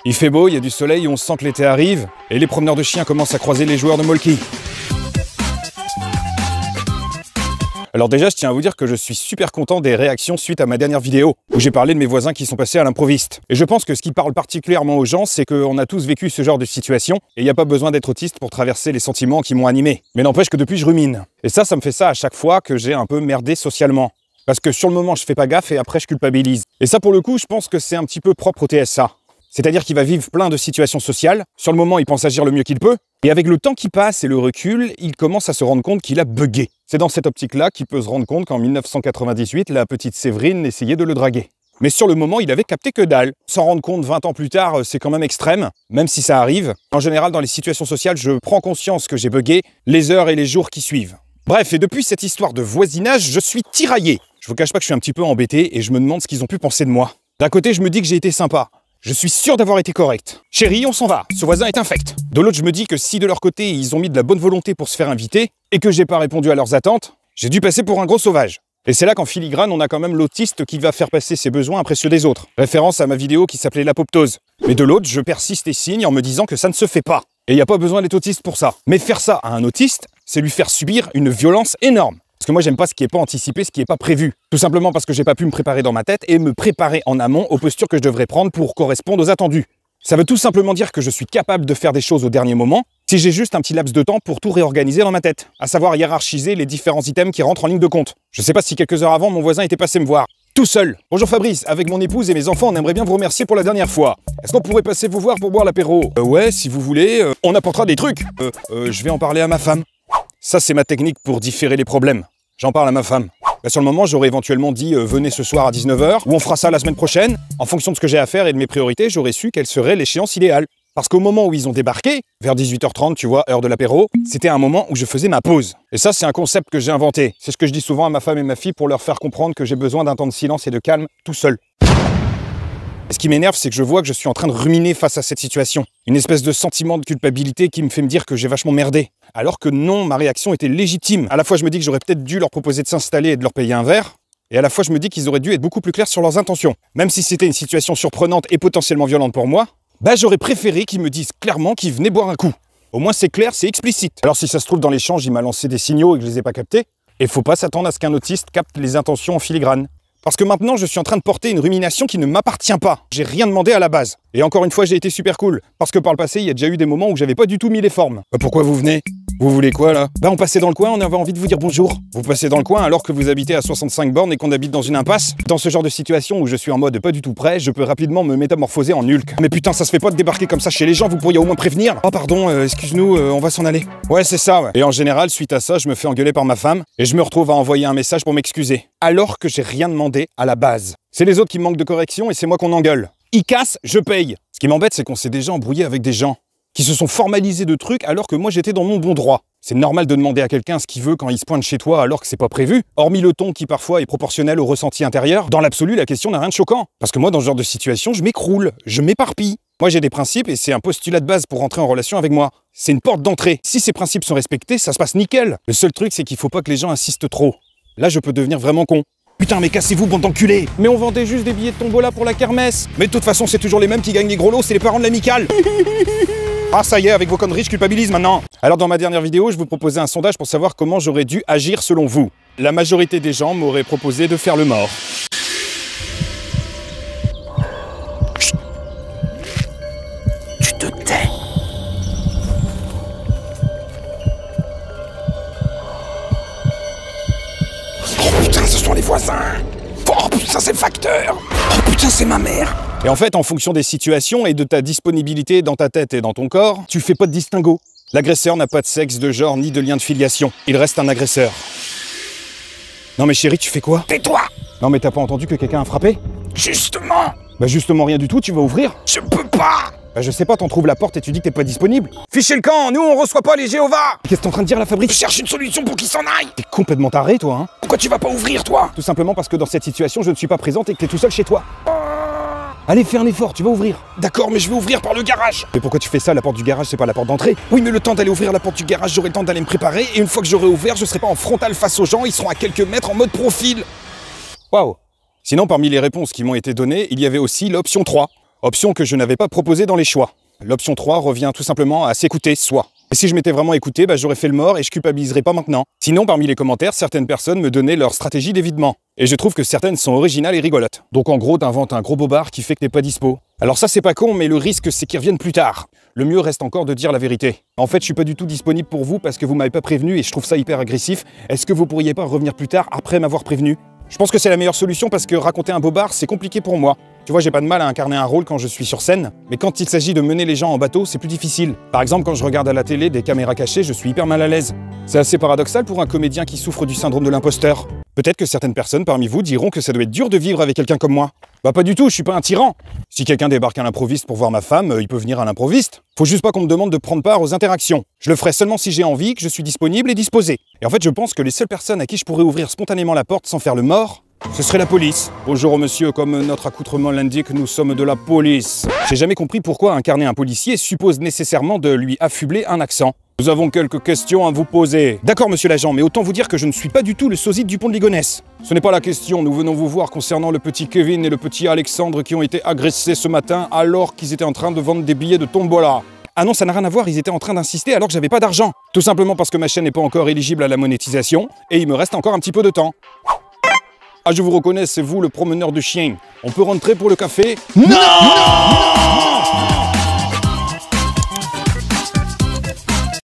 Il fait beau, il y a du soleil, on sent que l'été arrive, et les promeneurs de chiens commencent à croiser les joueurs de Molki. Alors déjà, je tiens à vous dire que je suis super content des réactions suite à ma dernière vidéo, où j'ai parlé de mes voisins qui sont passés à l'improviste. Et je pense que ce qui parle particulièrement aux gens, c'est qu'on a tous vécu ce genre de situation, et il n'y a pas besoin d'être autiste pour traverser les sentiments qui m'ont animé. Mais n'empêche que depuis, je rumine. Et ça me fait ça à chaque fois que j'ai un peu merdé socialement. Parce que sur le moment, je fais pas gaffe et après, je culpabilise. Et ça, pour le coup, je pense que c'est un petit peu propre au TSA. C'est-à-dire qu'il va vivre plein de situations sociales. Sur le moment, il pense agir le mieux qu'il peut. Et avec le temps qui passe et le recul, il commence à se rendre compte qu'il a bugué. C'est dans cette optique-là qu'il peut se rendre compte qu'en 1998, la petite Séverine essayait de le draguer. Mais sur le moment, il avait capté que dalle. S'en rendre compte 20 ans plus tard, c'est quand même extrême, même si ça arrive. En général, dans les situations sociales, je prends conscience que j'ai bugué les heures et les jours qui suivent. Bref, et depuis cette histoire de voisinage, je suis tiraillé. Je vous cache pas que je suis un petit peu embêté et je me demande ce qu'ils ont pu penser de moi. D'un côté, je me dis que j'ai été sympa. Je suis sûr d'avoir été correct. Chérie, on s'en va. Ce voisin est infect. De l'autre, je me dis que si de leur côté, ils ont mis de la bonne volonté pour se faire inviter et que j'ai pas répondu à leurs attentes, j'ai dû passer pour un gros sauvage. Et c'est là qu'en filigrane, on a quand même l'autiste qui va faire passer ses besoins après ceux des autres. Référence à ma vidéo qui s'appelait l'apoptose. Mais de l'autre, je persiste et signe en me disant que ça ne se fait pas. Et il n'y a pas besoin d'être autiste pour ça. Mais faire ça à un autiste, c'est lui faire subir une violence énorme. Parce que moi, j'aime pas ce qui n'est pas anticipé, ce qui n'est pas prévu. Tout simplement parce que j'ai pas pu me préparer dans ma tête et me préparer en amont aux postures que je devrais prendre pour correspondre aux attendus. Ça veut tout simplement dire que je suis capable de faire des choses au dernier moment si j'ai juste un petit laps de temps pour tout réorganiser dans ma tête. À savoir hiérarchiser les différents items qui rentrent en ligne de compte. Je sais pas si quelques heures avant, mon voisin était passé me voir. Tout seul. Bonjour Fabrice, avec mon épouse et mes enfants, on aimerait bien vous remercier pour la dernière fois. Est-ce qu'on pourrait passer vous voir pour boire l'apéro? Ouais, si vous voulez, on apportera des trucs. Je vais en parler à ma femme. Ça, c'est ma technique pour différer les problèmes. J'en parle à ma femme. Sur le moment, j'aurais éventuellement dit venez ce soir à 19 h ou on fera ça la semaine prochaine. En fonction de ce que j'ai à faire et de mes priorités, j'aurais su quelle serait l'échéance idéale. Parce qu'au moment où ils ont débarqué, vers 18 h 30, tu vois, heure de l'apéro, c'était un moment où je faisais ma pause. Et ça, c'est un concept que j'ai inventé. C'est ce que je dis souvent à ma femme et ma fille pour leur faire comprendre que j'ai besoin d'un temps de silence et de calme tout seul. Et ce qui m'énerve, c'est que je vois que je suis en train de ruminer face à cette situation. Une espèce de sentiment de culpabilité qui me fait me dire que j'ai vachement merdé. Alors que non, ma réaction était légitime. À la fois, je me dis que j'aurais peut-être dû leur proposer de s'installer et de leur payer un verre. Et à la fois, je me dis qu'ils auraient dû être beaucoup plus clairs sur leurs intentions. Même si c'était une situation surprenante et potentiellement violente pour moi, j'aurais préféré qu'ils me disent clairement qu'ils venaient boire un coup. Au moins, c'est clair, c'est explicite. Alors si ça se trouve, dans l'échange, il m'a lancé des signaux et que je les ai pas captés. Et faut pas s'attendre à ce qu'un autiste capte les intentions en filigrane. Parce que maintenant, je suis en train de porter une rumination qui ne m'appartient pas. J'ai rien demandé à la base. Et encore une fois, j'ai été super cool. Parce que par le passé, il y a déjà eu des moments où j'avais pas du tout mis les formes. Pourquoi vous venez? Vous voulez quoi, là? On passait dans le coin, on avait envie de vous dire bonjour. Vous passez dans le coin alors que vous habitez à 65 bornes et qu'on habite dans une impasse? Dans ce genre de situation où je suis en mode pas du tout prêt, je peux rapidement me métamorphoser en Hulk. Mais putain, ça se fait pas de débarquer comme ça chez les gens, vous pourriez au moins prévenir. Oh pardon, excuse-nous, on va s'en aller. Ouais, c'est ça, ouais. Et en général, suite à ça, je me fais engueuler par ma femme et je me retrouve à envoyer un message pour m'excuser. Alors que j'ai rien demandé à la base. C'est les autres qui me manquent de correction et c'est moi qu'on engueule. Ils cassent, je paye. Ce qui m'embête, c'est qu'on s'est déjà embrouillé avec des gens qui se sont formalisés de trucs alors que moi j'étais dans mon bon droit. C'est normal de demander à quelqu'un ce qu'il veut quand il se pointe chez toi alors que c'est pas prévu, hormis le ton qui parfois est proportionnel au ressenti intérieur. Dans l'absolu, la question n'a rien de choquant. Parce que moi, dans ce genre de situation, je m'écroule, je m'éparpille. Moi j'ai des principes et c'est un postulat de base pour rentrer en relation avec moi. C'est une porte d'entrée. Si ces principes sont respectés, ça se passe nickel. Le seul truc, c'est qu'il faut pas que les gens insistent trop. Là, je peux devenir vraiment con. Putain, mais cassez-vous, bande d'enculés! Mais on vendait juste des billets de tombola pour la kermesse! Mais de toute façon, c'est toujours les mêmes qui gagnent les gros lots, c'est les parents de l'amicale! Ah, ça y est, avec vos conneries, je culpabilise maintenant! Alors, dans ma dernière vidéo, je vous proposais un sondage pour savoir comment j'aurais dû agir selon vous. La majorité des gens m'auraient proposé de faire le mort. Chut. Tu te tais! Putain, ce sont les voisins! Oh putain, c'est le facteur! Oh putain, c'est ma mère! Et en fait, en fonction des situations et de ta disponibilité dans ta tête et dans ton corps, tu fais pas de distinguo. L'agresseur n'a pas de sexe, de genre, ni de lien de filiation. Il reste un agresseur. Non mais chérie, tu fais quoi? Tais-toi! Non mais t'as pas entendu que quelqu'un a frappé? Justement! Justement rien du tout, tu vas ouvrir? Je peux pas! Je sais pas, t'en trouves la porte et tu dis que t'es pas disponible. Fichez le camp, nous on reçoit pas les Jéhovah! Qu'est-ce que t'es en train de dire là, Fabrice? Je cherche une solution pour qu'ils s'en aillent! T'es complètement taré, toi, hein? Pourquoi tu vas pas ouvrir, toi? Tout simplement parce que dans cette situation, je ne suis pas présente et que t'es tout seul chez toi. Allez, fais un effort, tu vas ouvrir. D'accord, mais je vais ouvrir par le garage. Mais pourquoi tu fais ça? La porte du garage, c'est pas la porte d'entrée. Oui, mais le temps d'aller ouvrir la porte du garage, j'aurai le temps d'aller me préparer. Et une fois que j'aurai ouvert, je serai pas en frontal face aux gens, ils seront à quelques mètres en mode profil. Waouh! Sinon, parmi les réponses qui m'ont été données, il y avait aussi l'option 3. Option que je n'avais pas proposée dans les choix. L'option 3 revient tout simplement à s'écouter soi. Et si je m'étais vraiment écouté, j'aurais fait le mort et je culpabiliserais pas maintenant. Sinon, parmi les commentaires, certaines personnes me donnaient leur stratégie d'évitement. Et je trouve que certaines sont originales et rigolotes. Donc en gros, t'inventes un gros bobard qui fait que t'es pas dispo. Alors ça, c'est pas con, mais le risque, c'est qu'ils reviennent plus tard. Le mieux reste encore de dire la vérité. En fait, je suis pas du tout disponible pour vous parce que vous m'avez pas prévenu et je trouve ça hyper agressif. Est-ce que vous pourriez pas revenir plus tard après m'avoir prévenu? Je pense que c'est la meilleure solution parce que raconter un bobard, c'est compliqué pour moi. Tu vois, j'ai pas de mal à incarner un rôle quand je suis sur scène, mais quand il s'agit de mener les gens en bateau, c'est plus difficile. Par exemple, quand je regarde à la télé des caméras cachées, je suis hyper mal à l'aise. C'est assez paradoxal pour un comédien qui souffre du syndrome de l'imposteur. Peut-être que certaines personnes parmi vous diront que ça doit être dur de vivre avec quelqu'un comme moi. Bah pas du tout, je suis pas un tyran. Si quelqu'un débarque à l'improviste pour voir ma femme, il peut venir à l'improviste. Faut juste pas qu'on me demande de prendre part aux interactions. Je le ferai seulement si j'ai envie, que je suis disponible et disposé. Et en fait, je pense que les seules personnes à qui je pourrais ouvrir spontanément la porte sans faire le mort, ce serait la police. Bonjour monsieur, comme notre accoutrement l'indique, nous sommes de la police. J'ai jamais compris pourquoi incarner un policier suppose nécessairement de lui affubler un accent. Nous avons quelques questions à vous poser. D'accord monsieur l'agent, mais autant vous dire que je ne suis pas du tout le sosie du pont de Ligonnès. Ce n'est pas la question, nous venons vous voir concernant le petit Kevin et le petit Alexandre qui ont été agressés ce matin alors qu'ils étaient en train de vendre des billets de tombola. Ah non, ça n'a rien à voir, ils étaient en train d'insister alors que j'avais pas d'argent. Tout simplement parce que ma chaîne n'est pas encore éligible à la monétisation et il me reste encore un petit peu de temps. Ah, je vous reconnais, c'est vous le promeneur de chien. On peut rentrer pour le café? Non!